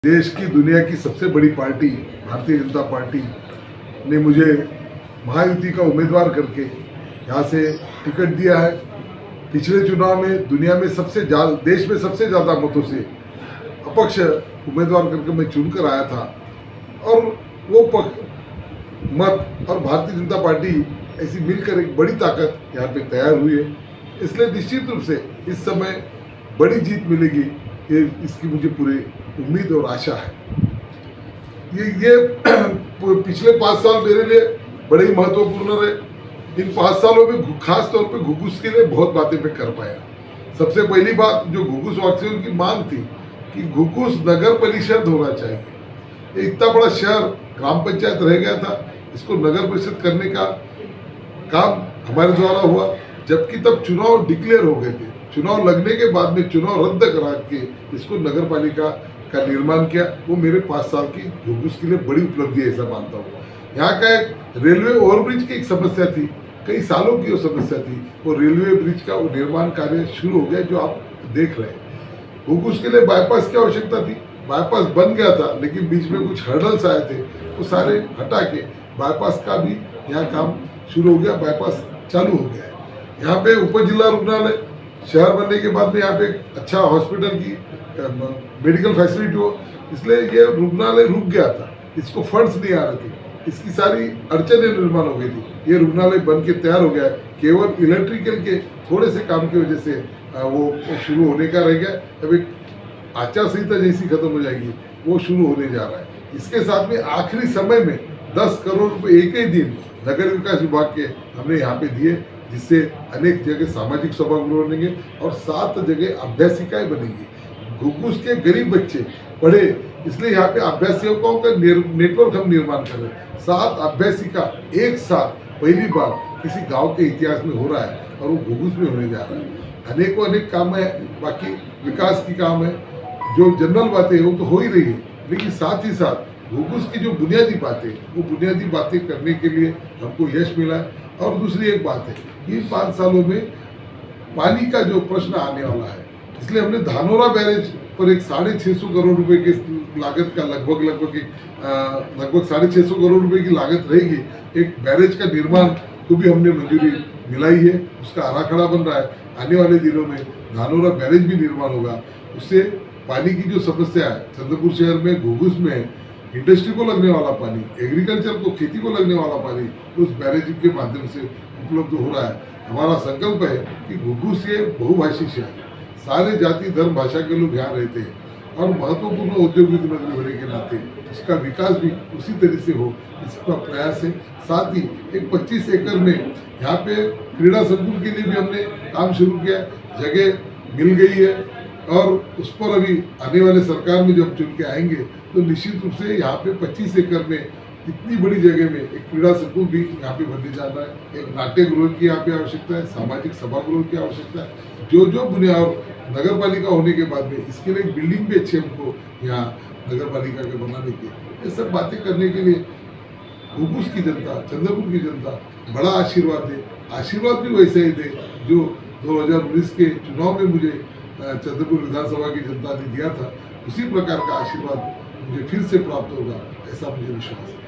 देश की दुनिया की सबसे बड़ी पार्टी भारतीय जनता पार्टी ने मुझे महायुति का उम्मीदवार करके यहाँ से टिकट दिया है। पिछले चुनाव में दुनिया में देश में सबसे ज़्यादा मतों से अपक्ष उम्मीदवार करके मैं चुनकर आया था और वो मत और भारतीय जनता पार्टी ऐसी मिलकर एक बड़ी ताकत यहाँ पे तैयार हुई है। इसलिए निश्चित रूप से इस समय बड़ी जीत मिलेगी, ये इसकी मुझे पूरी उम्मीद और आशा है। ये पिछले 5 साल मेरे लिए बड़े ही महत्वपूर्ण रहे। इन 5 सालों में खास तौर पे घुघुस के लिए बहुत बातें मैं कर पाया। सबसे पहली बात जो घुघुस वासियों की मांग थी कि घुघुस नगर परिषद होना चाहिए। ये इतना बड़ा शहर ग्राम पंचायत रह गया था, इसको नगर परिषद करने का काम हमारे द्वारा हुआ, जबकि तब चुनाव डिक्लेयर हो गए थे। चुनाव लगने के बाद में चुनाव रद्द करा के इसको नगर पालिका का निर्माण किया। वो मेरे 5 साल की घुघुस के लिए बड़ी उपलब्धि है, ऐसा मानता हूँ। यहाँ का एक रेलवे ओवरब्रिज की एक समस्या थी, कई सालों की वो समस्या थी। वो रेलवे ब्रिज का वो निर्माण कार्य शुरू हो गया, जो आप देख रहे हैं। घुघुस के लिए बाईपास की आवश्यकता थी, बाईपास बन गया था, लेकिन बीच में कुछ हर्डल्स आए थे, वो सारे हटा के बाईपास का भी यहाँ काम शुरू हो गया, बाईपास चालू हो गया है। यहाँ पे उप जिला रुग्णालय शहर बनने के बाद में यहाँ पे अच्छा हॉस्पिटल की मेडिकल फैसिलिटी हो, इसलिए ये रुग्णालय रुक गया था, इसको फंड्स नहीं आ रहे थे, इसकी सारी अड़चनें निर्माण हो गई थी। ये रुग्णालय बन के तैयार हो गया है, केवल इलेक्ट्रिकल के थोड़े से काम की वजह से वो शुरू होने का रह गया। अभी आचार संहिता जैसी खत्म हो जाएगी, वो शुरू होने जा रहा है। इसके साथ में आखिरी समय में 10 करोड़ रुपए एक ही दिन नगर विकास विभाग के हमने यहाँ पे दिए, जिससे अनेक जगह सामाजिक सभागृह बनेंगे और 7 जगह अभ्यासिकाएं बनेंगी। घुघुस के गरीब बच्चे पढ़े, इसलिए यहाँ पे अभ्यासिकाओं का नेटवर्क हम निर्माण कर रहे हैं। 7 अभ्यासिका एक साथ पहली बार किसी गांव के इतिहास में हो रहा है और वो घुघुस में होने जा रहा है। अनेकों अनेक काम है, बाकी विकास की काम है, जो जनरल बातें हैं वो तो हो ही रही है, लेकिन साथ ही साथ घुघुस की जो बुनियादी बातें, वो बुनियादी बातें करने के लिए हमको यश मिला है। और दूसरी एक बात है, इन 5 सालों में पानी का जो प्रश्न आने वाला है, इसलिए हमने धानोरा बैरेज पर एक 650 करोड़ रुपए की लागत का लगभग 650 करोड़ रुपए की लागत रहेगी। एक बैरेज का निर्माण को भी हमने मंजूरी मिलाई है, उसका आराखड़ा बन रहा है। आने वाले दिनों में धानोरा बैरेज भी निर्माण होगा। उससे पानी की जो समस्या है चंद्रपुर शहर में, घुघुस में इंडस्ट्री को लगने वाला पानी, एग्रीकल्चर को, खेती को लगने वाला पानी उस बैरेज के माध्यम से उपलब्ध हो रहा है। हमारा संकल्प है कि घुघुस ये बहुभाषी शहर है, सारे जाति धर्म भाषा के लोग यहाँ रहते हैं और महत्वपूर्ण औद्योगिक नगरी होने के नाते उसका विकास भी उसी तरह से हो, इसका प्रयास है। साथ ही एक 25 एकड़ में यहाँ पे क्रीड़ा संकुल के लिए भी हमने काम शुरू किया, जगह मिल गई है और उस पर अभी आने वाले सरकार में जब चुन के आएंगे तो निश्चित रूप से यहाँ पे 25 एकड़ में इतनी बड़ी जगह में एक क्रीड़ा संकुल भी यहाँ पे बनने जा रहा है। एक नाट्य गृह की यहाँ पे आवश्यकता है, सामाजिक सभागृह की आवश्यकता है, जो बुनियाद नगर पालिका होने के बाद में इसके लिए एक बिल्डिंग भी अच्छी हमको यहाँ नगर पालिका के बनाने की, ये सब बातें करने के लिए घुघुस की जनता, चंद्रपुर की जनता बड़ा आशीर्वाद दे। आशीर्वाद भी वैसे ही दे जो 2019 के चुनाव में मुझे चंद्रपुर विधानसभा की जनता ने दिया था, उसी प्रकार का आशीर्वाद मुझे फिर से प्राप्त होगा, ऐसा मुझे विश्वास है।